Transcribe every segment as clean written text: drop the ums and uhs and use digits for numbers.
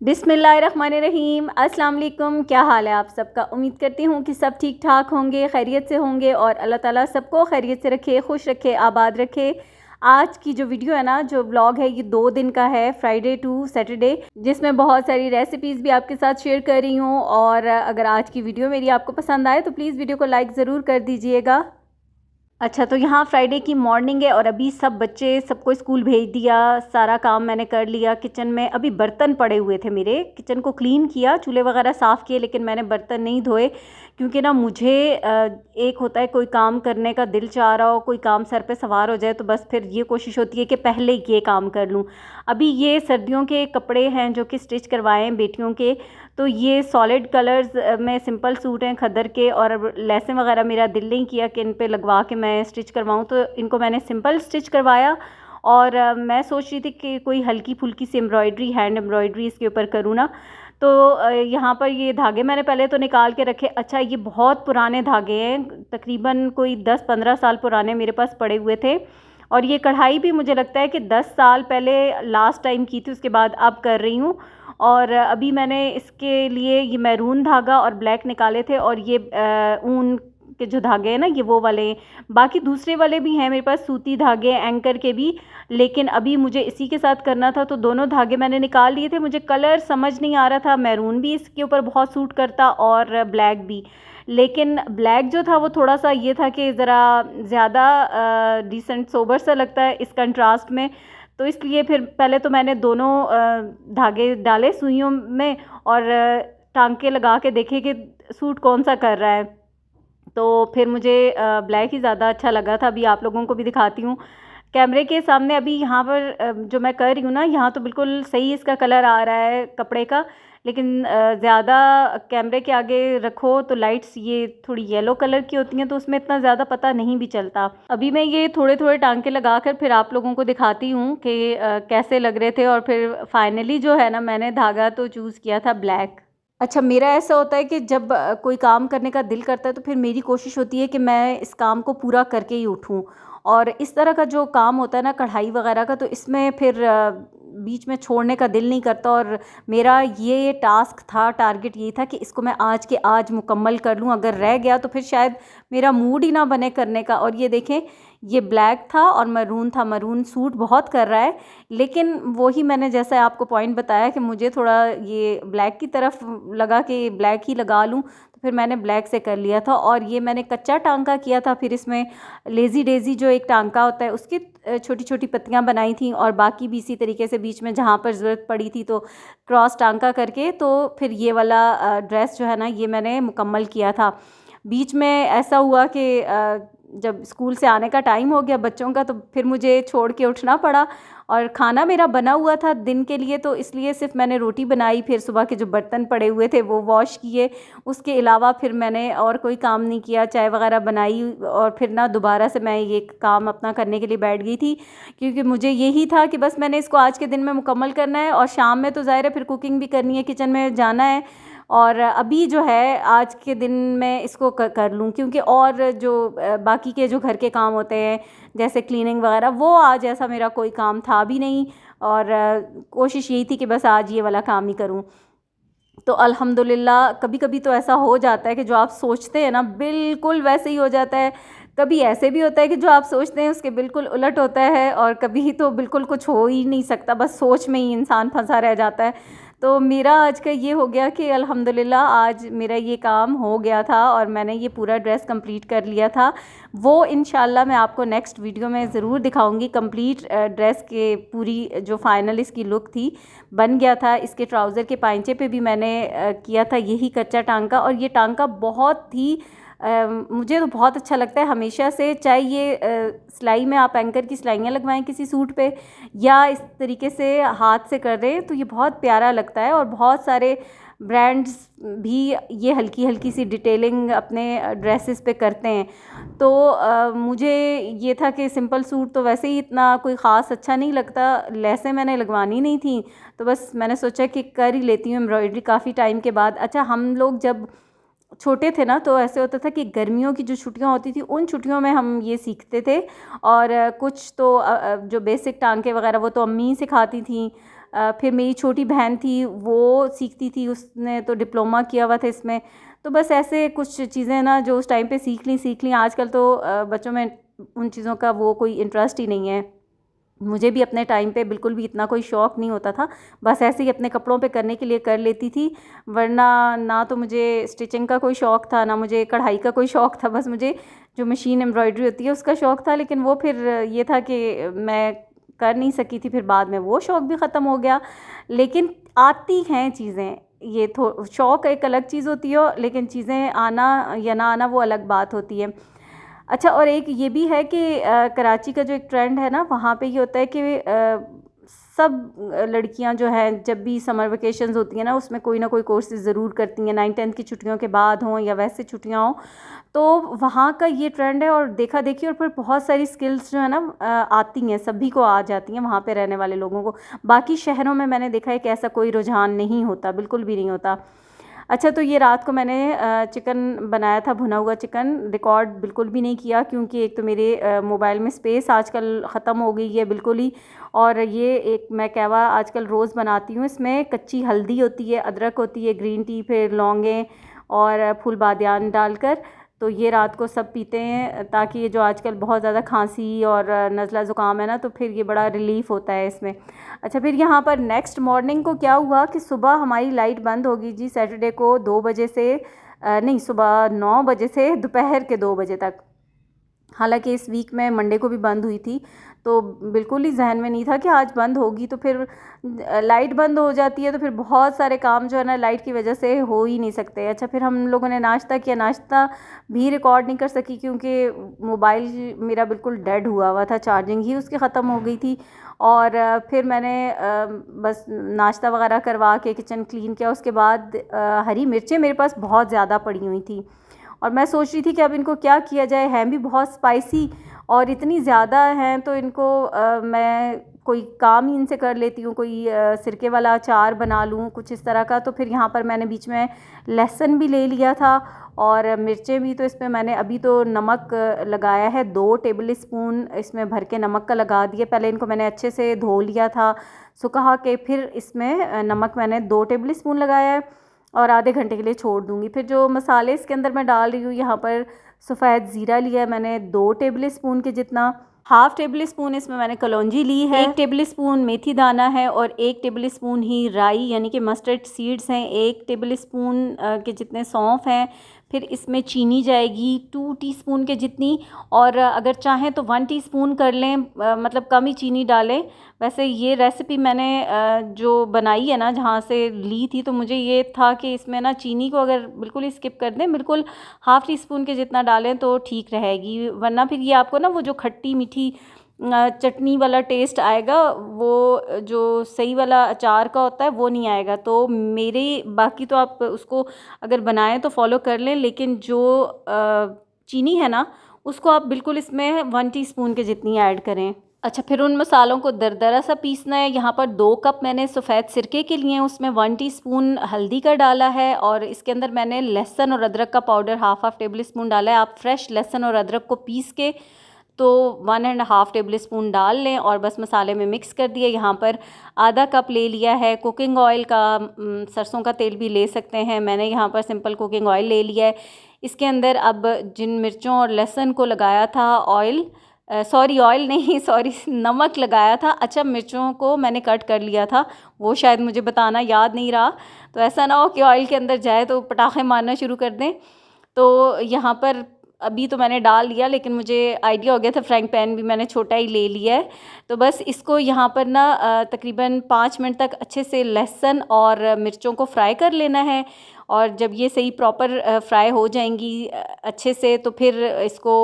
बिस्मिल्लाहिर्रहमानिर्रहीम। अस्सलाम वालेकुम। क्या हाल है आप सबका? उम्मीद करती हूँ कि सब ठीक ठाक होंगे, खैरियत से होंगे और अल्लाह ताला सबको खैरियत से रखे, खुश रखे, आबाद रखे। आज की जो वीडियो है ना, जो व्लॉग है, ये 2 दिन का है, फ्राइडे टू सैटरडे, जिसमें बहुत सारी रेसिपीज़ भी आपके साथ शेयर कर रही हूँ। और अगर आज की वीडियो मेरी आपको पसंद आए तो प्लीज़ वीडियो को लाइक ज़रूर कर दीजिएगा। अच्छा, तो यहाँ फ्राइडे की मॉर्निंग है और अभी सब बच्चे सबको स्कूल भेज दिया, सारा काम मैंने कर लिया। किचन में अभी बर्तन पड़े हुए थे, मेरे किचन को क्लीन किया, चूल्हे वगैरह साफ़ किए, लेकिन मैंने बर्तन नहीं धोए क्योंकि ना मुझे एक होता है कोई काम करने का दिल चाह रहा हो, कोई काम सर पे सवार हो जाए तो बस फिर ये कोशिश होती है कि पहले ये काम कर लूँ। अभी ये सर्दियों के कपड़े हैं जो कि स्टिच करवाए हैं बेटियों के, तो ये सॉलिड कलर्स में सिंपल सूट हैं खद्दर के, और लेसें वगैरह मेरा दिल नहीं किया कि इन पे लगवा के मैं स्टिच करवाऊँ, तो इनको मैंने सिंपल स्टिच करवाया। और मैं सोच रही थी कि कोई हल्की फुल्की सी एम्ब्रॉयडरी, हैंड एम्ब्रॉयडरी इसके ऊपर करूँ ना। तो यहाँ पर ये धागे मैंने पहले तो निकाल के रखे। अच्छा, ये बहुत पुराने धागे हैं, तकरीबन कोई 10-15 साल पुराने मेरे पास पड़े हुए थे। और ये कढ़ाई भी मुझे लगता है कि 10 साल पहले लास्ट टाइम की थी, उसके बाद अब कर रही हूँ। और अभी मैंने इसके लिए ये मैरून धागा और ब्लैक निकाले थे, और ये ऊन के जो धागे हैं ना, ये वो वाले हैं। बाकी दूसरे वाले भी हैं मेरे पास, सूती धागे, एंकर के भी, लेकिन अभी मुझे इसी के साथ करना था तो दोनों धागे मैंने निकाल लिए थे। मुझे कलर समझ नहीं आ रहा था, मैरून भी इसके ऊपर बहुत सूट करता और ब्लैक भी, लेकिन ब्लैक जो था वो थोड़ा सा ये था कि ज़रा ज़्यादा डिसेंट सोबर सा लगता है इस कंट्रास्ट में। तो इसलिए फिर पहले तो मैंने दोनों धागे डाले सुइयों में और टांके लगा के देखे कि सूट कौन सा कर रहा है। तो फिर मुझे ब्लैक ही ज़्यादा अच्छा लगा था। अभी आप लोगों को भी दिखाती हूँ कैमरे के सामने। अभी यहाँ पर जो मैं कर रही हूँ ना, यहाँ तो बिल्कुल सही इसका कलर आ रहा है कपड़े का, लेकिन ज़्यादा कैमरे के आगे रखो तो लाइट्स ये थोड़ी येलो कलर की होती हैं, तो उसमें इतना ज़्यादा पता नहीं भी चलता। अभी मैं ये थोड़े थोड़े टांके लगा कर फिर आप लोगों को दिखाती हूँ कि कैसे लग रहे थे। और फिर फाइनली जो है ना, मैंने धागा तो चूज़ किया था ब्लैक। अच्छा, मेरा ऐसा होता है कि जब कोई काम करने का दिल करता है तो फिर मेरी कोशिश होती है कि मैं इस काम को पूरा करके ही उठूँ। और इस तरह का जो काम होता है ना, कढ़ाई वगैरह का, तो इसमें फिर बीच में छोड़ने का दिल नहीं करता। और मेरा ये टास्क था, टारगेट यही था कि इसको मैं आज के आज मुकम्मल कर लूँ। अगर रह गया तो फिर शायद मेरा मूड ही ना बने करने का। और ये देखें, ये ब्लैक था और मरून था, मरून सूट बहुत कर रहा है, लेकिन वही मैंने जैसा आपको पॉइंट बताया कि मुझे थोड़ा ये ब्लैक की तरफ लगा कि ब्लैक ही लगा लूँ, तो फिर मैंने ब्लैक से कर लिया था। और ये मैंने कच्चा टांका किया था, फिर इसमें लेज़ी डेज़ी जो एक टांका होता है उसकी छोटी छोटी पत्तियां बनाई थी, और बाकी भी इसी तरीके से बीच में जहाँ पर ज़रूरत पड़ी थी तो क्रॉस टांका करके, तो फिर ये वाला ड्रेस जो है ना, ये मैंने मुकम्मल किया था। बीच में ऐसा हुआ कि जब स्कूल से आने का टाइम हो गया बच्चों का, तो फिर मुझे छोड़ के उठना पड़ा। और खाना मेरा बना हुआ था दिन के लिए, तो इसलिए सिर्फ मैंने रोटी बनाई, फिर सुबह के जो बर्तन पड़े हुए थे वो वॉश किए। उसके अलावा फिर मैंने और कोई काम नहीं किया, चाय वगैरह बनाई, और फिर ना दोबारा से मैं ये काम अपना करने के लिए बैठ गई थी, क्योंकि मुझे यही था कि बस मैंने इसको आज के दिन में मुकम्मल करना है। और शाम में तो ज़ाहिर है फिर कुकिंग भी करनी है, किचन में जाना है। और अभी जो है आज के दिन में इसको कर लूँ, क्योंकि और जो बाकी के जो घर के काम होते हैं जैसे क्लीनिंग वगैरह, वो आज ऐसा मेरा कोई काम था भी नहीं। और कोशिश यही थी कि बस आज ये वाला काम ही करूँ। तो अल्हम्दुलिल्लाह कभी कभी तो ऐसा हो जाता है कि जो आप सोचते हैं ना बिल्कुल वैसे ही हो जाता है। कभी ऐसे भी होता है कि जो आप सोचते हैं उसके बिल्कुल उलट होता है, और कभी तो बिल्कुल कुछ हो ही नहीं सकता, बस सोच में ही इंसान फंसा रह जाता है। तो मेरा आज का ये हो गया कि अल्हम्दुलिल्लाह आज मेरा ये काम हो गया था और मैंने ये पूरा ड्रेस कंप्लीट कर लिया था। वो इंशाल्लाह मैं आपको नेक्स्ट वीडियो में ज़रूर दिखाऊंगी कंप्लीट ड्रेस के पूरी जो फाइनल इसकी लुक थी, बन गया था। इसके ट्राउज़र के पाइंचे पे भी मैंने किया था यही कच्चा टांका, और ये टांका बहुत ही मुझे तो बहुत अच्छा लगता है हमेशा से। चाहे ये सिलाई में आप एंकर की सिलाइयाँ लगवाएं किसी सूट पे, या इस तरीके से हाथ से कर रहे हैं, तो ये बहुत प्यारा लगता है। और बहुत सारे ब्रांड्स भी ये हल्की हल्की सी डिटेलिंग अपने ड्रेसेस पे करते हैं। तो मुझे ये था कि सिंपल सूट तो वैसे ही इतना कोई ख़ास अच्छा नहीं लगता, लेसें मैंने लगवानी नहीं थी, तो बस मैंने सोचा कि कर ही लेती हूँ एम्ब्रॉयडरी काफ़ी टाइम के बाद। अच्छा, हम लोग जब छोटे थे ना तो ऐसे होता था कि गर्मियों की जो छुट्टियां होती थी उन छुट्टियों में हम ये सीखते थे। और कुछ तो जो बेसिक टांके वगैरह वो तो अम्मी ही सिखाती थी। फिर मेरी छोटी बहन थी, वो सीखती थी, उसने तो डिप्लोमा किया हुआ था इसमें। तो बस ऐसे कुछ चीज़ें ना जो उस टाइम पे सीख ली। आजकल तो बच्चों में उन चीज़ों का वो कोई इंटरेस्ट ही नहीं है। मुझे भी अपने टाइम पे बिल्कुल भी इतना कोई शौक़ नहीं होता था, बस ऐसे ही अपने कपड़ों पे करने के लिए कर लेती थी, वरना ना तो मुझे स्टिचिंग का कोई शौक़ था, ना मुझे कढ़ाई का कोई शौक़ था। बस मुझे जो मशीन एम्ब्रॉयडरी होती है उसका शौक़ था, लेकिन वो फिर ये था कि मैं कर नहीं सकी थी, फिर बाद में वो शौक़ भी ख़त्म हो गया। लेकिन आती हैं चीज़ें, ये शौक़ एक अलग चीज़ होती है, लेकिन चीज़ें आना या ना आना वो अलग बात होती है। अच्छा, और एक ये भी है कि कराची का जो एक ट्रेंड है ना, वहाँ पे ये होता है कि सब लड़कियां जो हैं जब भी समर वेकेशंस होती हैं ना, उसमें कोई ना कोई कोर्सेज़ ज़रूर करती हैं, 9-10 की छुट्टियों के बाद हों या वैसे छुट्टियां हों। तो वहाँ का ये ट्रेंड है, और देखा देखी, और फिर बहुत सारी स्किल्स जो है ना आती हैं, सभी को आ जाती हैं वहाँ पे रहने वाले लोगों को। बाकी शहरों में मैंने देखा है कि ऐसा कोई रुझान नहीं होता, बिल्कुल भी नहीं होता। अच्छा, तो ये रात को मैंने चिकन बनाया था, भुना हुआ चिकन। रिकॉर्ड बिल्कुल भी नहीं किया, क्योंकि एक तो मेरे मोबाइल में स्पेस आजकल ख़त्म हो गई है बिल्कुल ही, और ये एक मैं कहवा आजकल रोज़ बनाती हूँ। इसमें कच्ची हल्दी होती है, अदरक होती है, ग्रीन टी, फिर लौंगें और फूल बादियान डालकर, तो ये रात को सब पीते हैं, ताकि ये जो आजकल बहुत ज़्यादा खांसी और नज़ला ज़ुकाम है ना, तो फिर ये बड़ा रिलीफ़ होता है इसमें। अच्छा, फिर यहाँ पर नेक्स्ट मॉर्निंग को क्या हुआ कि सुबह हमारी लाइट बंद हो गई जी, सैटरडे को 2 बजे से नहीं, सुबह 9 बजे से दोपहर के 2 बजे तक। हालांकि इस वीक में मंडे को भी बंद हुई थी, तो बिल्कुल ही जहन में नहीं था कि आज बंद होगी। तो फिर लाइट बंद हो जाती है तो फिर बहुत सारे काम जो है ना लाइट की वजह से हो ही नहीं सकते। अच्छा, फिर हम लोगों ने नाश्ता किया, नाश्ता भी रिकॉर्ड नहीं कर सकी क्योंकि मोबाइल मेरा बिल्कुल डेड हुआ हुआ था, चार्जिंग ही उसकी ख़त्म हो गई थी। और फिर मैंने बस नाश्ता वगैरह करवा के किचन क्लीन किया। उसके बाद हरी मिर्चें मेरे पास बहुत ज़्यादा पड़ी हुई थी, और मैं सोच रही थी कि अब इनको क्या किया जाए, हैं भी बहुत स्पाइसी और इतनी ज़्यादा हैं, तो इनको मैं कोई काम ही इनसे कर लेती हूँ, कोई सिरके वाला अचार बना लूँ कुछ इस तरह का। तो फिर यहाँ पर मैंने बीच में लहसुन भी ले लिया था और मिर्चें भी, तो इसमें मैंने अभी तो नमक लगाया है, 2 टेबल स्पून इसमें भर के नमक का लगा दिया। पहले इनको मैंने अच्छे से धो लिया था सुखा के, फिर इसमें नमक मैंने 2 टेबल स्पून लगाया है और आधे घंटे के लिए छोड़ दूँगी। फिर जो मसाले इसके अंदर मैं डाल रही हूँ, यहाँ पर सफ़ेद ज़ीरा लिया है मैंने 2 टेबल स्पून के जितना, हाफ़ टेबल स्पून इसमें मैंने कलौंजी ली है, 1 टेबल स्पून मेथी दाना है, और 1 टेबल स्पून ही राई यानी कि मस्टर्ड सीड्स हैं, 1 टेबल स्पून के जितने सौंफ हैं। फिर इसमें चीनी जाएगी 2 टीस्पून के जितनी, और अगर चाहें तो 1 टीस्पून कर लें, मतलब कम ही चीनी डालें। वैसे ये रेसिपी मैंने जो बनाई है ना, जहाँ से ली थी, तो मुझे ये था कि इसमें ना चीनी को अगर बिल्कुल ही स्किप कर दें, बिल्कुल हाफ़ टीस्पून के जितना डालें तो ठीक रहेगी, वरना फिर ये आपको ना वो जो खट्टी मीठी चटनी वाला टेस्ट आएगा, वो जो सही वाला अचार का होता है वो नहीं आएगा। तो मेरे बाकी तो आप उसको अगर बनाएं तो फॉलो कर लें, लेकिन जो चीनी है ना उसको आप बिल्कुल इसमें 1 टीस्पून के जितनी ऐड करें। अच्छा, फिर उन मसालों को दरदरा सा पीसना है। यहाँ पर 2 कप मैंने सफ़ेद सिरके के लिए उसमें 1 टीस्पून हल्दी का डाला है, और इसके अंदर मैंने लहसुन और अदरक का पाउडर हाफ़ टेबल स्पून डाला है। आप फ्रेश लहसुन और अदरक को पीस के तो 1.5 टेबल स्पून डाल लें और बस मसाले में मिक्स कर दिए। यहाँ पर आधा कप ले लिया है कुकिंग ऑयल का, सरसों का तेल भी ले सकते हैं, मैंने यहाँ पर सिंपल कुकिंग ऑयल ले लिया है। इसके अंदर अब जिन मिर्चों और लहसुन को लगाया था ऑयल नहीं सॉरी नमक लगाया था। अच्छा, मिर्चों को मैंने कट कर लिया था, वो शायद मुझे बताना याद नहीं रहा, तो ऐसा ना हो कि ऑयल के अंदर जाए तो पटाखे मारना शुरू कर दें। तो यहाँ पर अभी तो मैंने डाल दिया, लेकिन मुझे आइडिया हो गया था, फ्राइंग पैन भी मैंने छोटा ही ले लिया है। तो बस इसको यहाँ पर ना तकरीबन 5 मिनट तक अच्छे से लहसुन और मिर्चों को फ्राई कर लेना है, और जब ये सही प्रॉपर फ्राई हो जाएंगी अच्छे से, तो फिर इसको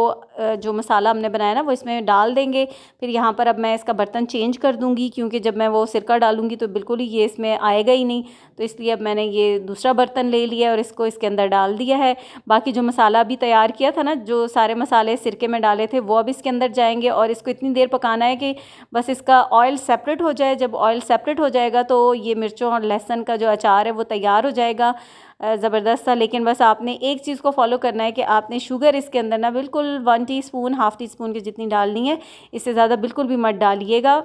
जो मसाला हमने बनाया ना वो इसमें डाल देंगे। फिर यहाँ पर अब मैं इसका बर्तन चेंज कर दूँगी, क्योंकि जब मैं वो सिरका डालूँगी तो बिल्कुल ही ये इसमें आएगा ही नहीं, तो इसलिए अब मैंने ये दूसरा बर्तन ले लिया और इसको इसके अंदर डाल दिया है। बाकी जो मसाला अभी तैयार किया था ना, जो सारे मसाले सिरके में डाले थे, वो अब इसके अंदर जाएंगे, और इसको इतनी देर पकाना है कि बस इसका ऑयल सेपरेट हो जाए। जब ऑयल सेपरेट हो जाएगा तो ये मिर्चों और लहसुन का जो अचार है वो तैयार हो जाएगा ज़बरदस्त सा। लेकिन बस आपने एक चीज़ को फॉलो करना है कि आपने शुगर इसके अंदर ना बिल्कुल 1 टीस्पून हाफ़ टी स्पून की जितनी डालनी है, इससे ज़्यादा बिल्कुल भी मत डालिएगा।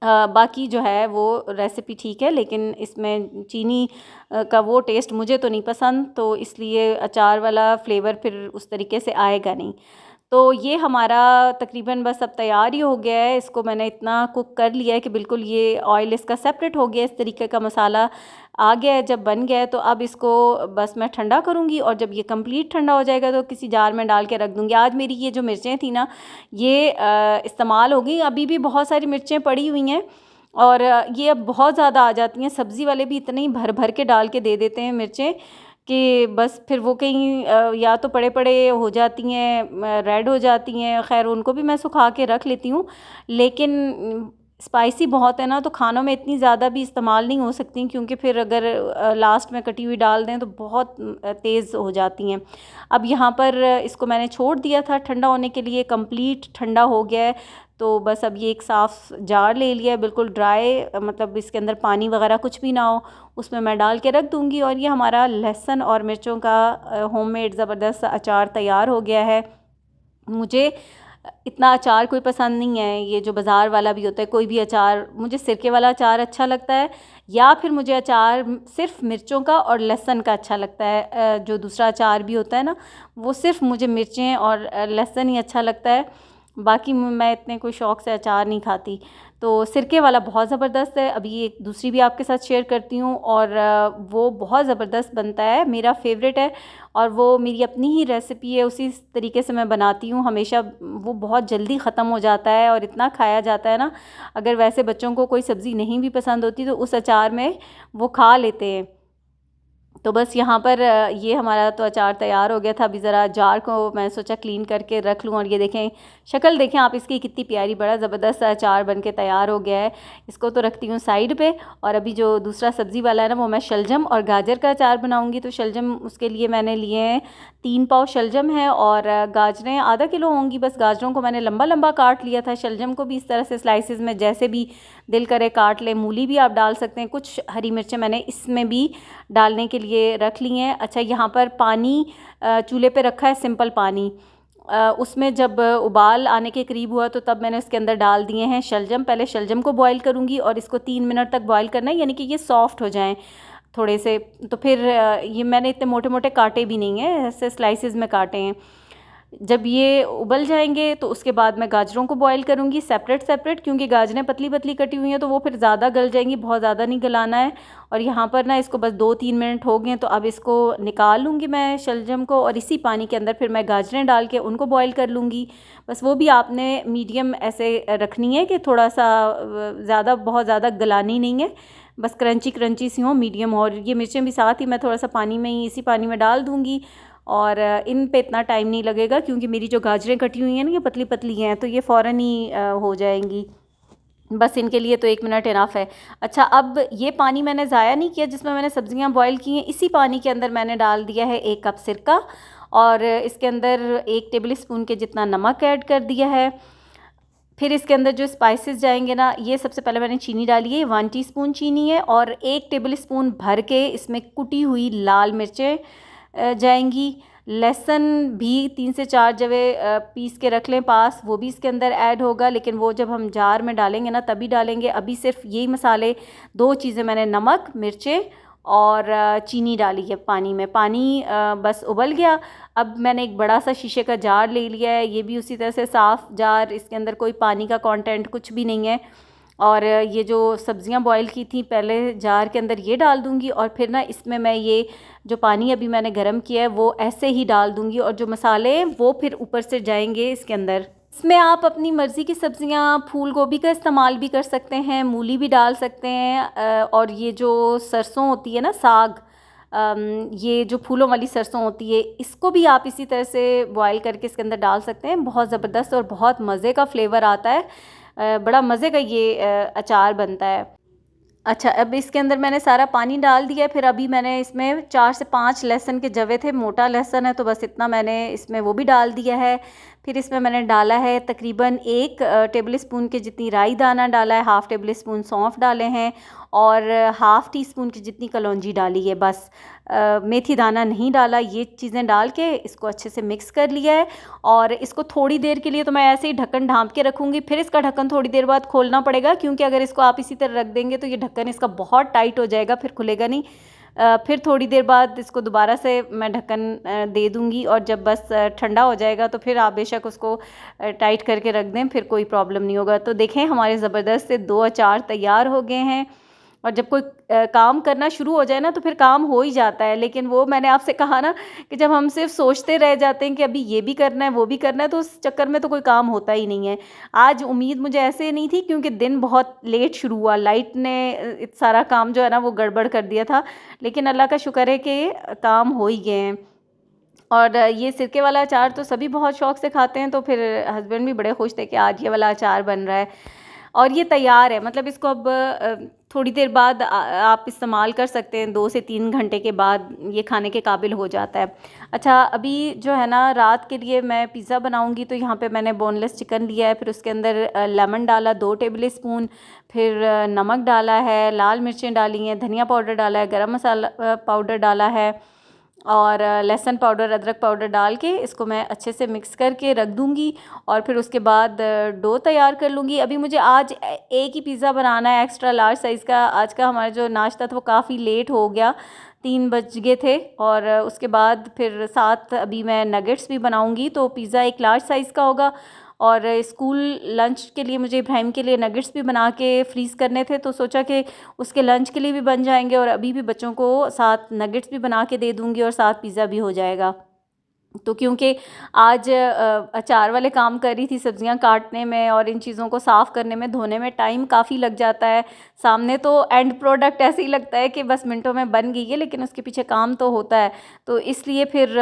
बाकी जो है वो रेसिपी ठीक है, लेकिन इसमें चीनी का वो टेस्ट मुझे तो नहीं पसंद, तो इसलिए अचार वाला फ्लेवर फिर उस तरीके से आएगा नहीं। तो ये हमारा तकरीबन बस अब तैयार ही हो गया है। इसको मैंने इतना कुक कर लिया है कि बिल्कुल ये ऑयल इसका सेपरेट हो गया, इस तरीके का मसाला आ गया है। जब बन गया है तो अब इसको बस मैं ठंडा करूँगी, और जब ये कंप्लीट ठंडा हो जाएगा तो किसी जार में डाल के रख दूँगी। आज मेरी ये जो मिर्चें थी ना, ये इस्तेमाल हो गई। अभी भी बहुत सारी मिर्चें पड़ी हुई हैं, और ये अब बहुत ज़्यादा आ जाती हैं। सब्ज़ी वाले भी इतने ही भर भर के डाल के दे देते हैं मिर्चें कि बस फिर वो कहीं या तो पड़े पड़े हो जाती हैं, रेड हो जाती हैं। खैर उनको भी मैं सुखा के रख लेती हूँ, लेकिन स्पाइसी बहुत है ना, तो खानों में इतनी ज़्यादा भी इस्तेमाल नहीं हो सकती, क्योंकि फिर अगर लास्ट में कटी हुई डाल दें तो बहुत तेज़ हो जाती हैं। अब यहाँ पर इसको मैंने छोड़ दिया था ठंडा होने के लिए, कंप्लीट ठंडा हो गया है। तो बस अब ये एक साफ़ जार ले लिया है, बिल्कुल ड्राई, मतलब इसके अंदर पानी वगैरह कुछ भी ना हो, उसमें मैं डाल के रख दूँगी। और ये हमारा लहसुन और मिर्चों का होममेड ज़बरदस्त अचार तैयार हो गया है। मुझे इतना अचार कोई पसंद नहीं है, ये जो बाज़ार वाला भी होता है कोई भी अचार। मुझे सिरके वाला अचार अच्छा लगता है, या फिर मुझे अचार सिर्फ मिर्चों का और लहसुन का अच्छा लगता है। जो दूसरा अचार भी होता है ना, वो सिर्फ मुझे मिर्चें और लहसुन ही अच्छा लगता है। बाकी मैं इतने कोई शौक़ से अचार नहीं खाती। तो सिरके वाला बहुत ज़बरदस्त है। अभी एक दूसरी भी आपके साथ शेयर करती हूँ, और वो बहुत ज़बरदस्त बनता है, मेरा फेवरेट है। और वो मेरी अपनी ही रेसिपी है, उसी तरीके से मैं बनाती हूँ हमेशा। वो बहुत जल्दी ख़त्म हो जाता है और इतना खाया जाता है ना। अगर वैसे बच्चों को कोई सब्ज़ी नहीं भी पसंद होती तो उस अचार में वो खा लेते हैं। तो बस यहाँ पर ये हमारा तो अचार तैयार हो गया था। अभी ज़रा जार को मैं सोचा क्लीन करके रख लूँ, और ये देखें, शक्ल देखें आप इसकी कितनी प्यारी, बड़ा ज़बरदस्त अचार बन के तैयार हो गया है। इसको तो रखती हूँ साइड पे, और अभी जो दूसरा सब्ज़ी वाला है ना, वो मैं शलजम और गाजर का अचार बनाऊँगी। तो शलजम, उसके लिए मैंने लिए हैं 3 पाव शलजम है, और गाजरें आधा किलो होंगी। बस गाजरों को मैंने लंबा लंबा काट लिया था, शलजम को भी इस तरह से स्लाइसिस में जैसे भी दिल करे काट लें। मूली भी आप डाल सकते हैं। कुछ हरी मिर्चें मैंने इसमें भी डालने के लिए रख ली हैं। अच्छा, यहाँ पर पानी चूल्हे पे रखा है, सिंपल पानी। उसमें जब उबाल आने के करीब हुआ तो तब मैंने उसके अंदर डाल दिए हैं शलजम। पहले शलजम को बॉईल करूँगी, और इसको 3 मिनट तक बॉईल करना है, यानी कि ये सॉफ्ट हो जाएं थोड़े से। तो फिर ये मैंने इतने मोटे मोटे काटे भी नहीं हैं, ऐसे स्लाइसिस में काटे हैं। जब ये उबल जाएंगे तो उसके बाद मैं गाजरों को बॉईल करूँगी सेपरेट सेपरेट, क्योंकि गाजरें पतली पतली कटी हुई हैं तो वो फिर ज़्यादा गल जाएंगी, बहुत ज़्यादा नहीं गलाना है। और यहाँ पर ना इसको बस 2-3 मिनट हो गए, तो अब इसको निकाल लूँगी मैं शलजम को, और इसी पानी के अंदर फिर मैं गाजरें डाल के उनको बॉईल कर लूँगी। बस वो भी आपने मीडियम ऐसे रखनी है कि थोड़ा सा ज़्यादा, बहुत ज़्यादा गलानी नहीं है, बस क्रंची क्रंची सी हो, मीडियम। और ये मिर्चें भी साथ ही मैं थोड़ा सा पानी में ही, इसी पानी में डाल दूँगी। और इन पे इतना टाइम नहीं लगेगा, क्योंकि मेरी जो गाजरें कटी हुई हैं ना, ये पतली पतली हैं, तो ये फ़ौरन ही हो जाएंगी। बस इनके लिए तो 1 मिनट इनफ है। अच्छा, अब ये पानी मैंने ज़ाया नहीं किया जिसमें मैंने सब्ज़ियाँ बॉईल की हैं। इसी पानी के अंदर मैंने डाल दिया है 1 कप सिरका, और इसके अंदर 1 टेबल स्पून के जितना नमक ऐड कर दिया है। फिर इसके अंदर जो स्पाइसेस जाएंगे ना, ये सबसे पहले मैंने चीनी डाली है, 1 टीस्पून चीनी है, और 1 टेबल स्पून भर के इसमें कुटी हुई लाल मिर्चें जाएंगी। लहसुन भी 3 से 4 जवे पीस के रख लें पास, वो भी इसके अंदर ऐड होगा, लेकिन वो जब हम जार में डालेंगे ना तभी डालेंगे। अभी सिर्फ यही मसाले, 2 चीज़ें मैंने, नमक, मिर्चें और चीनी डाली है पानी में। पानी बस उबल गया। अब मैंने एक बड़ा सा शीशे का जार ले लिया है, ये भी उसी तरह से साफ़ जार, इसके अंदर कोई पानी का कंटेंट कुछ भी नहीं है। और ये जो सब्ज़ियां बॉईल की थी पहले जार के अंदर ये डाल दूंगी, और फिर ना इसमें मैं ये जो पानी अभी मैंने गर्म किया है वो ऐसे ही डाल दूंगी, और जो मसाले हैं वो फिर ऊपर से जाएंगे इसके अंदर। इसमें आप अपनी मर्ज़ी की सब्ज़ियां, फूल गोभी का इस्तेमाल भी कर सकते हैं, मूली भी डाल सकते हैं, और ये जो सरसों होती है ना, साग, ये जो फूलों वाली सरसों होती है, इसको भी आप इसी तरह से बॉईल करके इसके अंदर डाल सकते हैं। बहुत ज़बरदस्त और बहुत मज़े का फ्लेवर आता है, बड़ा मज़े का ये अचार बनता है। अच्छा, अब इसके अंदर मैंने सारा पानी डाल दिया है। फिर अभी मैंने इसमें 4 से 5 लहसुन के जवे थे, मोटा लहसुन है तो बस इतना मैंने इसमें वो भी डाल दिया है। फिर इसमें मैंने डाला है तकरीबन 1 टेबल स्पून के जितनी राई दाना डाला है, हाफ़ टेबल स्पून सौंफ डाले हैं और हाफ़ टी स्पून की जितनी कलौंजी डाली है बस। मेथी दाना नहीं डाला। ये चीज़ें डाल के इसको अच्छे से मिक्स कर लिया है और इसको थोड़ी देर के लिए तो मैं ऐसे ही ढक्कन ढाँप के रखूँगी। फिर इसका ढक्कन थोड़ी देर बाद खोलना पड़ेगा, क्योंकि अगर इसको आप इसी तरह रख देंगे तो ये ढक्कन इसका बहुत टाइट हो जाएगा, फिर खुलेगा नहीं। फिर थोड़ी देर बाद इसको दोबारा से मैं ढक्कन दे दूँगी और जब बस ठंडा हो जाएगा तो फिर आप बेशक उसको टाइट करके रख दें, फिर कोई प्रॉब्लम नहीं होगा। तो देखें हमारे ज़बरदस्त से 2 अचार तैयार हो गए हैं। और जब कोई काम करना शुरू हो जाए ना तो फिर काम हो ही जाता है, लेकिन वो मैंने आपसे कहा ना कि जब हम सिर्फ सोचते रह जाते हैं कि अभी ये भी करना है वो भी करना है, तो उस चक्कर में तो कोई काम होता ही नहीं है। आज उम्मीद मुझे ऐसे नहीं थी, क्योंकि दिन बहुत लेट शुरू हुआ, लाइट ने सारा काम जो है ना वो गड़बड़ कर दिया था, लेकिन अल्लाह का शुक्र है कि काम हो ही गए हैं। और ये सिरके वाला अचार तो सभी बहुत शौक़ से खाते हैं, तो फिर हस्बैंड भी बड़े खुश थे कि आज ये वाला अचार बन रहा है और ये तैयार है। मतलब इसको अब थोड़ी देर बाद आप इस्तेमाल कर सकते हैं, 2 से 3 घंटे के बाद ये खाने के काबिल हो जाता है। अच्छा, अभी जो है ना रात के लिए मैं पिज़्ज़ा बनाऊंगी, तो यहाँ पे मैंने बोनलेस चिकन लिया है, फिर उसके अंदर लेमन डाला 2 टेबल स्पून, फिर नमक डाला है, लाल मिर्चें डाली हैं, धनिया पाउडर डाला है, गरम मसाला पाउडर डाला है और लहसुन पाउडर, अदरक पाउडर डाल के इसको मैं अच्छे से मिक्स करके रख दूँगी और फिर उसके बाद डो तैयार कर लूँगी। अभी मुझे आज एक ही पिज़्ज़ा बनाना है एक्स्ट्रा लार्ज साइज़ का। आज का हमारा जो नाश्ता था वो काफ़ी लेट हो गया, 3 बज गए थे और उसके बाद फिर साथ अभी मैं नगेट्स भी बनाऊँगी, तो पिज़्ज़ा एक लार्ज साइज़ का होगा और स्कूल लंच के लिए मुझे इब्राहिम के लिए नगेट्स भी बना के फ्रीज़ करने थे, तो सोचा कि उसके लंच के लिए भी बन जाएंगे और अभी भी बच्चों को साथ नगेट्स भी बना के दे दूँगी और साथ पिज़्ज़ा भी हो जाएगा। तो क्योंकि आज अचार वाले काम कर रही थी, सब्जियां काटने में और इन चीज़ों को साफ़ करने में, धोने में टाइम काफ़ी लग जाता है। सामने तो एंड प्रोडक्ट ऐसे ही लगता है कि बस मिनटों में बन गई है, लेकिन उसके पीछे काम तो होता है। तो इसलिए फिर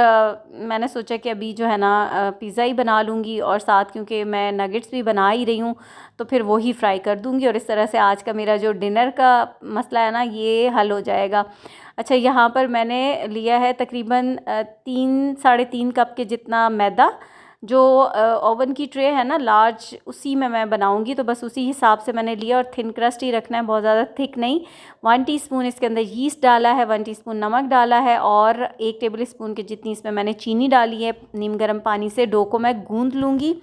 मैंने सोचा कि अभी जो है ना पिज़्ज़ा ही बना लूँगी और साथ क्योंकि मैं नगेट्स भी बना ही रही हूँ तो फिर वो ही फ्राई कर दूँगी और इस तरह से आज का मेरा जो डिनर का मसला है ना ये हल हो जाएगा। अच्छा, यहाँ पर मैंने लिया है तकरीबन 3 साढ़े 3 कप के जितना मैदा। जो ओवन की ट्रे है ना लार्ज, उसी में मैं बनाऊंगी, तो बस उसी हिसाब से मैंने लिया और थिन क्रस्ट ही रखना है, बहुत ज़्यादा थिक नहीं। 1 टीस्पून इसके अंदर यीस्ट डाला है, 1 टीस्पून नमक डाला है और 1 टेबल स्पून की जितनी इसमें मैंने चीनी डाली है। नीम गर्म पानी से डो को मैं गूंद लूँगी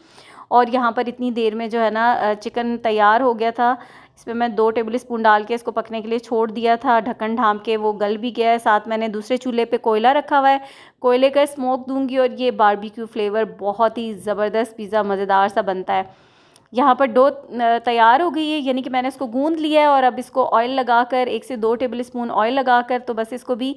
और यहाँ पर इतनी देर में जो है ना चिकन तैयार हो गया था। इसमें मैं 2 टेबल स्पून डाल के इसको पकने के लिए छोड़ दिया था, ढक्कन ढाँप के, वो गल भी गया है। साथ मैंने दूसरे चूल्हे पे कोयला रखा हुआ है, कोयले का स्मोक दूंगी और ये बारबेक्यू फ्लेवर बहुत ही ज़बरदस्त पिज़्ज़ा मज़ेदार सा बनता है। यहाँ पर डो तैयार हो गई है, यानी कि मैंने इसको गूंद लिया है और अब इसको ऑयल लगाकर 1 से 2 टेबल स्पून ऑयल लगाकर तो बस इसको भी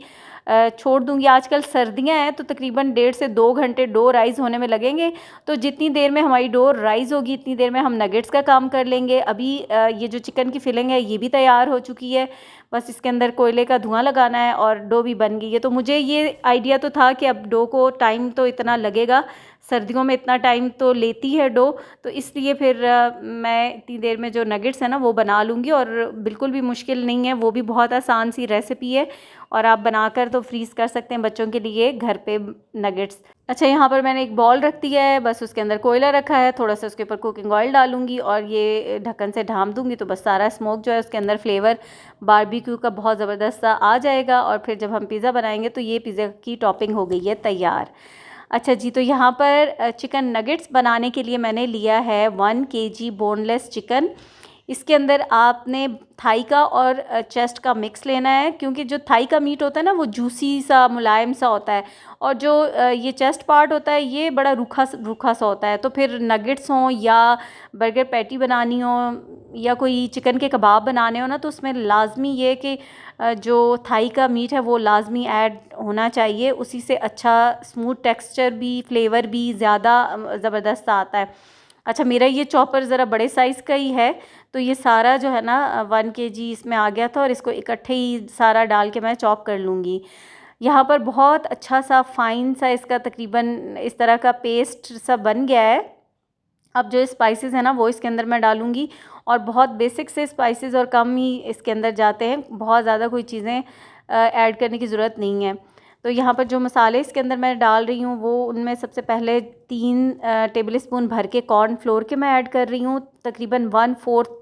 छोड़ दूंगी। आजकल सर्दियाँ हैं तो तकरीबन 1.5 से 2 घंटे डो राइज़ होने में लगेंगे, तो जितनी देर में हमारी डो राइज़ होगी इतनी देर में हम नगेट्स का काम कर लेंगे। अभी ये जो चिकन की फिलिंग है ये भी तैयार हो चुकी है, बस इसके अंदर कोयले का धुआं लगाना है और डो भी बन गई है। तो मुझे ये आइडिया तो था कि अब डो को टाइम तो इतना लगेगा, सर्दियों में इतना टाइम तो लेती है डो, तो इसलिए फिर मैं इतनी देर में जो नगेट्स है ना वो बना लूँगी और बिल्कुल भी मुश्किल नहीं है, वो भी बहुत आसान सी रेसिपी है और आप बनाकर तो फ्रीज़ कर सकते हैं बच्चों के लिए घर पे नगेट्स। अच्छा, यहाँ पर मैंने एक बॉल रख दिया है, बस उसके अंदर कोयला रखा है, थोड़ा सा उसके ऊपर कुकिंग ऑयल डालूंगी और ये ढक्कन से ढाँप दूंगी, तो बस सारा स्मोक जो है उसके अंदर फ्लेवर बारबेक्यू का बहुत ज़बरदस्त सा आ जाएगा और फिर जब हम पिज़्ज़ा बनाएंगे तो ये पिज़्ज़ा की टॉपिंग हो गई है तैयार। अच्छा जी, तो यहाँ पर चिकन नगेट्स बनाने के लिए मैंने लिया है 1 केजी बोनलेस चिकन। इसके अंदर आपने थाई का और चेस्ट का मिक्स लेना है, क्योंकि जो थाई का मीट होता है ना वो जूसी सा मुलायम सा होता है और जो ये चेस्ट पार्ट होता है ये बड़ा रूखा सा होता है। तो फिर नगेट्स हों या बर्गर पैटी बनानी हो या कोई चिकन के कबाब बनाने हो ना, तो उसमें लाजमी ये कि जो थाई का मीट है वो लाजमी ऐड होना चाहिए, उसी से अच्छा स्मूथ टेक्सचर भी, फ्लेवर भी ज़्यादा ज़बरदस्त आता है। अच्छा, मेरा ये चॉपर ज़रा बड़े साइज़ का ही है, तो ये सारा जो है ना 1 केजी इसमें आ गया था और इसको इकट्ठे ही सारा डाल के मैं चॉप कर लूँगी। यहाँ पर बहुत अच्छा सा फाइन सा इसका तकरीबन इस तरह का पेस्ट सा बन गया है। अब जो स्पाइसेस है ना वो इसके अंदर मैं डालूँगी और बहुत बेसिक से स्पाइसेस और कम ही इसके अंदर जाते हैं, बहुत ज़्यादा कोई चीज़ें ऐड करने की ज़रूरत नहीं है। तो यहाँ पर जो मसाले इसके अंदर मैं डाल रही हूँ वो उनमें सबसे पहले 3 टेबल स्पून भर के कॉर्न फ्लोर के मैं ऐड कर रही हूँ, तकरीबन 1/4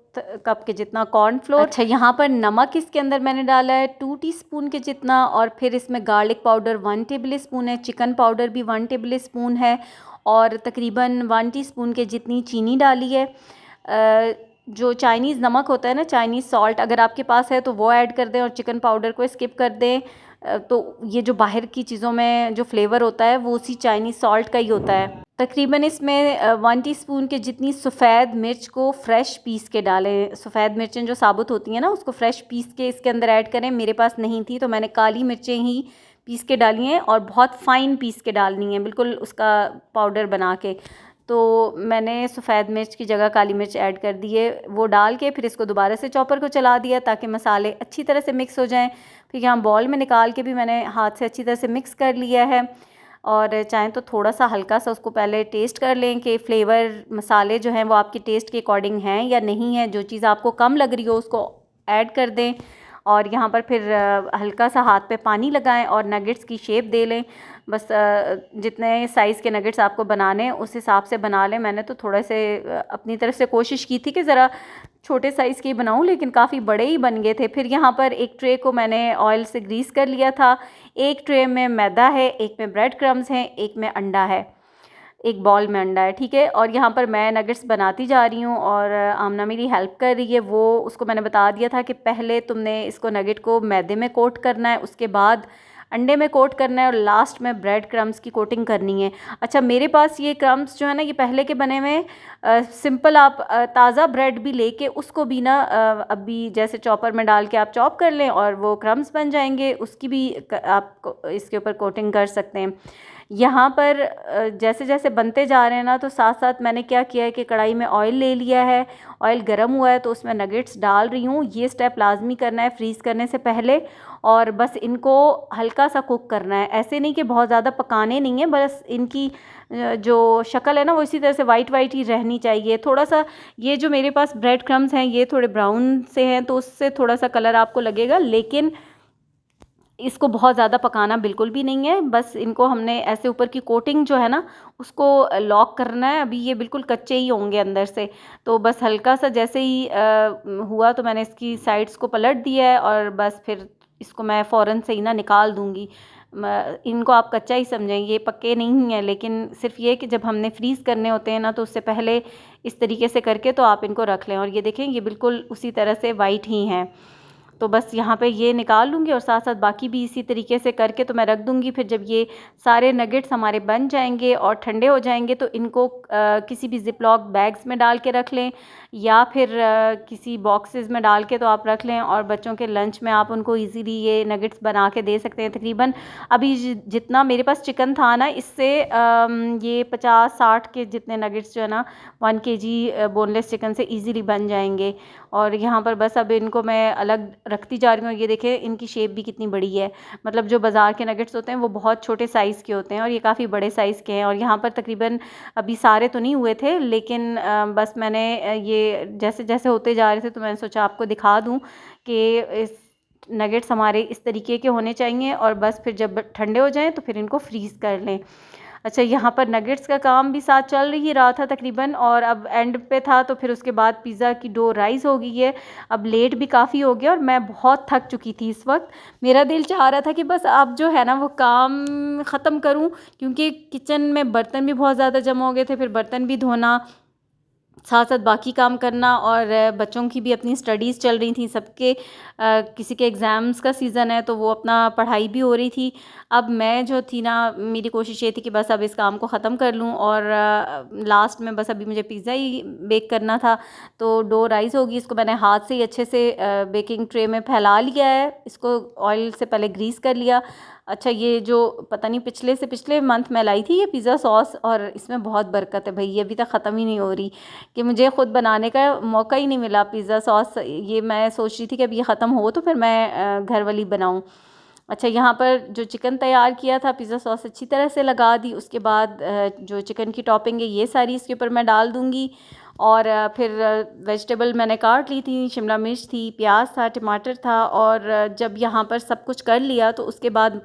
कप के जितना कॉर्न फ्लोर। अच्छा, यहाँ पर नमक इसके अंदर मैंने डाला है 2 टीस्पून के जितना, और फिर इसमें गार्लिक पाउडर 1 टेबल स्पून है, चिकन पाउडर भी 1 टेबल स्पून है, और तकरीबन 1 टीस्पून के जितनी चीनी डाली है। जो चाइनीज़ नमक होता है ना, चाइनीज़ सॉल्ट, अगर आपके पास है तो वो ऐड कर दें और चिकन पाउडर को स्किप कर दें। तो ये जो बाहर की चीज़ों में जो फ्लेवर होता है वो उसी चाइनीज़ सॉल्ट का ही होता है। तकरीबन इसमें 1 टीस्पून के जितनी सफ़ेद मिर्च को फ्रेश पीस के डालें। सफ़ेद मिर्चें जो साबुत होती हैं ना, उसको फ्रेश पीस के इसके अंदर ऐड करें। मेरे पास नहीं थी तो मैंने काली मिर्चें ही पीस के डाली हैं, और बहुत फ़ाइन पीस के डालनी है, बिल्कुल उसका पाउडर बना के। तो मैंने सफ़ेद मिर्च की जगह काली मिर्च ऐड कर दी है। वो डाल के फिर इसको दोबारा से चॉपर को चला दिया ताकि मसाले अच्छी तरह से मिक्स हो जाएं। फिर यहाँ बॉल में निकाल के भी मैंने हाथ से अच्छी तरह से मिक्स कर लिया है, और चाहें तो थोड़ा सा हल्का सा उसको पहले टेस्ट कर लें कि फ्लेवर मसाले जो हैं वो आपके टेस्ट के अकॉर्डिंग हैं या नहीं है। जो चीज़ आपको कम लग रही हो उसको ऐड कर दें, और यहाँ पर फिर हल्का सा हाथ पे पानी लगाएं और नगेट्स की शेप दे लें। बस जितने साइज़ के नगेट्स आपको बनाने हैं उस हिसाब से बना लें। मैंने तो थोड़ा से अपनी तरफ से कोशिश की थी कि ज़रा छोटे साइज़ के बनाऊं, लेकिन काफ़ी बड़े ही बन गए थे। फिर यहाँ पर एक ट्रे को मैंने ऑयल से ग्रीस कर लिया था। एक ट्रे में मैदा है, एक में ब्रेड क्रम्स हैं, एक में अंडा है, एक बॉल में अंडा है, ठीक है। और यहाँ पर मैं नगेट्स बनाती जा रही हूँ और आमना मेरी हेल्प कर रही है। वो उसको मैंने बता दिया था कि पहले तुमने इसको नगेट को मैदे में कोट करना है, उसके बाद अंडे में कोट करना है, और लास्ट में ब्रेड क्रम्स की कोटिंग करनी है। अच्छा, मेरे पास ये क्रम्स जो है ना, ये पहले के बने हुए सिंपल। आप ताज़ा ब्रेड भी लेके उसको भी ना अभी जैसे चॉपर में डाल के आप चॉप कर लें और वो क्रम्स बन जाएंगे, उसकी भी आप इसके ऊपर कोटिंग कर सकते हैं। यहाँ पर जैसे जैसे बनते जा रहे हैं ना, तो साथ साथ मैंने क्या किया है कि कढ़ाई में ऑयल ले लिया है। ऑयल गर्म हुआ है तो उसमें नगेट्स डाल रही हूँ। ये स्टेप लाजमी करना है फ्रीज़ करने से पहले, और बस इनको हल्का सा कुक करना है। ऐसे नहीं कि बहुत ज़्यादा पकाने नहीं है, बस इनकी जो शक्ल है ना वो इसी तरह से वाइट वाइट ही रहनी चाहिए। थोड़ा सा ये जो मेरे पास ब्रेड क्रम्स हैं ये थोड़े ब्राउन से हैं, तो उससे थोड़ा सा कलर आपको लगेगा, लेकिन इसको बहुत ज़्यादा पकाना बिल्कुल भी नहीं है। बस इनको हमने ऐसे ऊपर की कोटिंग जो है ना उसको लॉक करना है। अभी ये बिल्कुल कच्चे ही होंगे अंदर से, तो बस हल्का सा जैसे ही हुआ तो मैंने इसकी साइड्स को पलट दिया है, और बस फिर इसको मैं फ़ौरन से ही ना निकाल दूँगी। इनको आप कच्चा ही समझेंगे, ये पक्के नहीं हैं, लेकिन सिर्फ ये कि जब हमने फ्रीज़ करने होते हैं ना तो उससे पहले इस तरीके से करके तो आप इनको रख लें। और ये देखें, ये बिल्कुल उसी तरह से वाइट ही हैं। तो बस यहाँ पे ये निकाल लूँगी और साथ साथ बाकी भी इसी तरीके से करके तो मैं रख दूँगी। फिर जब ये सारे नगेट्स हमारे बन जाएंगे और ठंडे हो जाएंगे तो इनको किसी भी ज़िपलॉक बैग्स में डाल के रख लें, या फिर किसी बॉक्सेस में डाल के तो आप रख लें, और बच्चों के लंच में आप उनको इजीली ये नगेट्स बना के दे सकते हैं। तकरीबन अभी जितना मेरे पास चिकन था ना, इससे ये 50-60 के जितने नगेट्स जो है ना 1 kg बोनलेस चिकन से ईज़िली बन जाएंगे। और यहाँ पर बस अब इनको मैं अलग रखती जा रही हूँ। ये देखें, इनकी शेप भी कितनी बड़ी है। मतलब जो बाज़ार के नगेट्स होते हैं वो बहुत छोटे साइज़ के होते हैं, और ये काफ़ी बड़े साइज़ के हैं। और यहाँ पर तकरीबन अभी सारे तो नहीं हुए थे, लेकिन बस मैंने ये जैसे जैसे होते जा रहे थे तो मैंने सोचा आपको दिखा दूँ कि इस नगेट्स हमारे इस तरीके के होने चाहिए, और बस फिर जब ठंडे हो जाएँ तो फिर इनको फ्रीज़ कर लें। अच्छा, यहाँ पर नगेट्स का काम भी साथ चल ही रहा था तकरीबन, और अब एंड पे था तो फिर उसके बाद पिज़्ज़ा की डो राइज़ हो गई है। अब लेट भी काफ़ी हो गया और मैं बहुत थक चुकी थी इस वक्त। मेरा दिल चाह रहा था कि बस अब जो है ना वो काम ख़त्म करूँ, क्योंकि किचन में बर्तन भी बहुत ज़्यादा जमा हो गए थे। फिर बर्तन भी धोना, साथ साथ बाकी काम करना, और बच्चों की भी अपनी स्टडीज़ चल रही थी सबके। किसी के एग्ज़ाम्स का सीज़न है तो वो अपना पढ़ाई भी हो रही थी। अब मैं जो थी ना, मेरी कोशिश ये थी कि बस अब इस काम को ख़त्म कर लूँ, और लास्ट में बस अभी मुझे पिज़्ज़ा ही बेक करना था। तो डो राइज़ होगी, इसको मैंने हाथ से ही अच्छे से बेकिंग ट्रे में फैला लिया है। इसको ऑयल से पहले ग्रीस कर लिया। अच्छा, ये जो पता नहीं पिछले मंथ मैं लाई थी ये पिज़्ज़ा सॉस, और इसमें बहुत बरकत है भाई, ये अभी तक ख़त्म ही नहीं हो रही कि मुझे ख़ुद बनाने का मौका ही नहीं मिला पिज़्ज़ा सॉस। ये मैं सोच रही थी कि अब ये ख़त्म हो तो फिर मैं घर वाली बनाऊँ। अच्छा, यहाँ पर जो चिकन तैयार किया था पिज़्ज़ा सॉस अच्छी तरह से लगा दी। उसके बाद जो चिकन की टॉपिंग है ये सारी इसके ऊपर मैं डाल दूँगी, और फिर वेजिटेबल मैंने काट ली थी। शिमला मिर्च थी, प्याज था, टमाटर था, और जब यहाँ पर सब कुछ कर लिया तो उसके बाद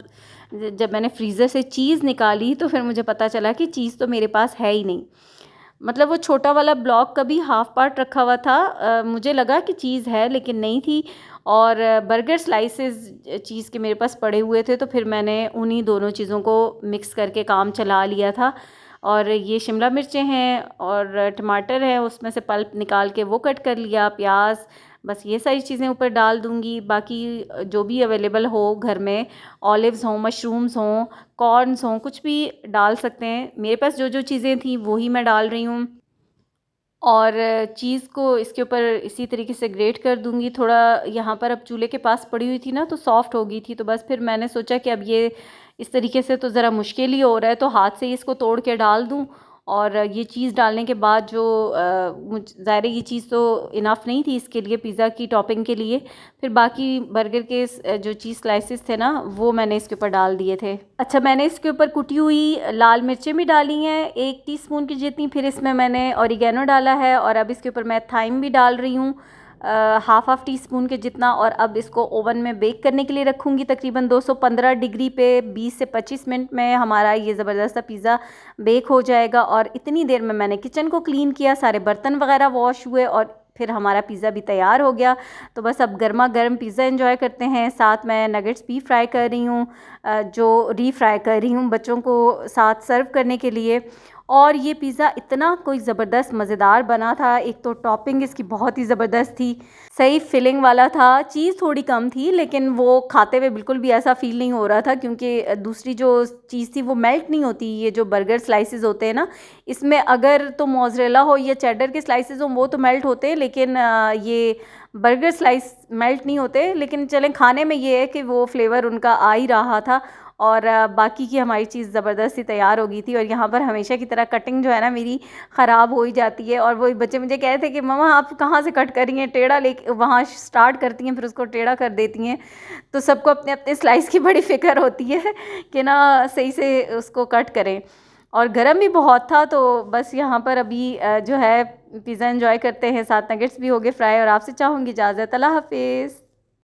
जब मैंने फ्रीज़र से चीज़ निकाली तो फिर मुझे पता चला कि चीज़ तो मेरे पास है ही नहीं। मतलब वो छोटा वाला ब्लॉक का भी हाफ़ पार्ट रखा हुआ था। मुझे लगा कि चीज़ है लेकिन नहीं थी। और बर्गर स्लाइसेस चीज़ के मेरे पास पड़े हुए थे, तो फिर मैंने उन्हीं दोनों चीज़ों को मिक्स करके काम चला लिया था। और ये शिमला मिर्चें हैं और टमाटर है, उसमें से पल्प निकाल के वो कट कर लिया, प्याज, बस ये सारी चीज़ें ऊपर डाल दूँगी। बाकी जो भी अवेलेबल हो घर में, ऑलिव्स हों, मशरूम्स हों, कॉर्न्स हों, कुछ भी डाल सकते हैं। मेरे पास जो जो चीज़ें थी वो ही मैं डाल रही हूँ। और चीज़ को इसके ऊपर इसी तरीके से ग्रेट कर दूँगी। थोड़ा यहाँ पर अब चूल्हे के पास पड़ी हुई थी ना, तो सॉफ्ट हो गई थी, तो बस फिर मैंने सोचा कि अब ये इस तरीके से तो ज़रा मुश्किल ही हो रहा है, तो हाथ से ही इसको तोड़ के डाल दूँ। और ये चीज़ डालने के बाद जो ज़ाहिर है ये चीज़ तो इनफ नहीं थी इसके लिए, पिज़्ज़ा की टॉपिंग के लिए। फिर बाकी बर्गर के जो चीज़ स्लाइसेस थे ना, वो मैंने इसके ऊपर डाल दिए थे। अच्छा, मैंने इसके ऊपर कुटी हुई लाल मिर्चें भी डाली हैं 1 टीस्पून की जितनी। फिर इसमें मैंने ऑरिगेनो डाला है और अब इसके ऊपर मैं थाइम भी डाल रही हूँ हाफ़ टी स्पून के जितना। और अब इसको ओवन में बेक करने के लिए रखूँगी तकरीबन 215 डिग्री पे। 20 से 25 मिनट में हमारा ये ज़बरदस्त सा पिज़्ज़ा बेक हो जाएगा। और इतनी देर में मैंने किचन को क्लीन किया, सारे बर्तन वगैरह वॉश हुए और फिर हमारा पिज़्ज़ा भी तैयार हो गया। तो बस अब गर्मा गर्म पिज़्ज़ा एंजॉय करते हैं। साथ मैं नगेट्स भी फ्राई कर रही हूँ, जो रीफ्राई कर रही हूँ बच्चों को साथ सर्व करने के लिए। और ये पिज़्ज़ा इतना कोई ज़बरदस्त मज़ेदार बना था। एक तो टॉपिंग इसकी बहुत ही ज़बरदस्त थी, सही फिलिंग वाला था। चीज़ थोड़ी कम थी लेकिन वो खाते हुए बिल्कुल भी ऐसा फ़ील नहीं हो रहा था, क्योंकि दूसरी जो चीज़ थी वो मेल्ट नहीं होती। ये जो बर्गर स्लाइसेस होते हैं ना, इसमें अगर तो मोज़रेला हो या चेडर के स्लाइसेस हो वो तो मेल्ट होते हैं, लेकिन ये बर्गर स्लाइस मेल्ट नहीं होते। लेकिन चलें, खाने में ये है कि वो फ्लेवर उनका आ ही रहा था। और बाकी की हमारी चीज़ ज़बरदस्ती तैयार हो गई थी। और यहाँ पर हमेशा की तरह कटिंग जो है ना मेरी ख़राब हो ही जाती है। और वो बच्चे मुझे कह रहे थे कि मम्मा आप कहाँ से कट कर रही हैं, टेढ़ा ले वहाँ स्टार्ट करती हैं फिर उसको टेढ़ा कर देती हैं। तो सबको अपने अपने स्लाइस की बड़ी फ़िक्र होती है कि ना सही से उसको कट करें। और गर्म भी बहुत था, तो बस यहाँ पर अभी जो है पिज़्ज़ा एंजॉय करते हैं, साथ नगेट्स भी हो गए फ्राई। और आपसे चाहूँगी इजाज़त। अल्लाह हाफ़िज़।